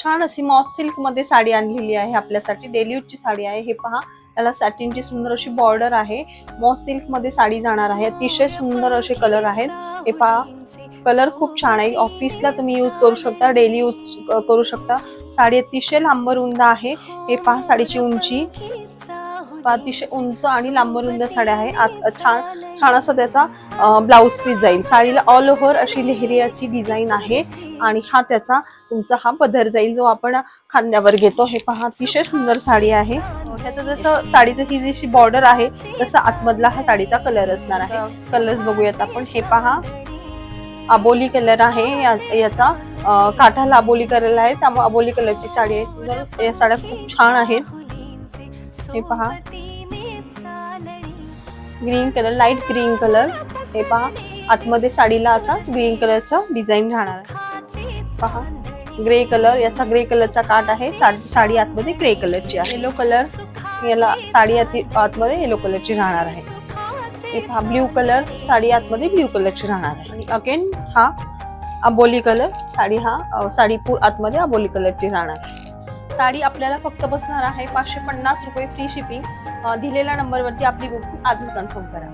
छान अशी MOS silk मध्ये साडी आणलेली आहे आपल्यासाठी, डेली यूजची साडी आहे। हे पहा, त्याला सॅटिनची सुंदर अशी बॉर्डर आहे, मॉस सिल्क मध्ये साडी जाणार आहे। अतिशय सुंदर असे कलर आहेत। हे पहा, कलर खूप छान आहे, ऑफिसला तुम्ही यूज करू शकता, डेली यूज करू शकता। साडी अतिशय लांब रुंद आहे। हे पहा, साडीची उंची अतिशय उंच आणि लांब रुंद साडी आहे। छान छान असा त्याचा ब्लाउज पीस जाईल। साडीला ऑल ओव्हर अशी लेहरियाची डिझाईन आहे आणि हा त्याचा तुमचा हा पदर जाईल जो आपण खांद्यावर घेतो। हे पहा, अतिशय सुंदर साडी आहे। ह्याचं जसं साडीचं ही जशी बॉर्डर आहे तसा आतमधला हा साडीचा कलर असणार आहे। कलर्स बघूयात आपण। हे पहा, अबोली कलर आहे याचा, काठाला अबोली कलर आहे, त्यामुळे अबोली कलरची साडी आहे। सुंदर या साड्या खूप छान आहेत। हे पहा, green colour, light green colour. हे पहा, आतमध्ये साडीला असा ग्रीन कलरचा डिझाईन राहणार आहे। पहा, ग्रे कलर, याचा ग्रे कलरचा काठ आहे। साडी आतमध्ये ग्रे कलरची आहे। येलो कलर, याला साडी आतमध्ये येलो कलरची राहणार आहे। हे पहा, ब्ल्यू कलर, साडी आतमध्ये ब्ल्यू कलरची राहणार आहे। आणि अगेन हा अबोली कलर, साडी आतमध्ये अबोली कलरची राहणार आहे। साडी आपल्याला फक्त बसणार आहे 550 रुपये फ्री शिपिंग। दिलेल्या नंबरवरती आपली बुकिंग आजच कन्फर्म करा।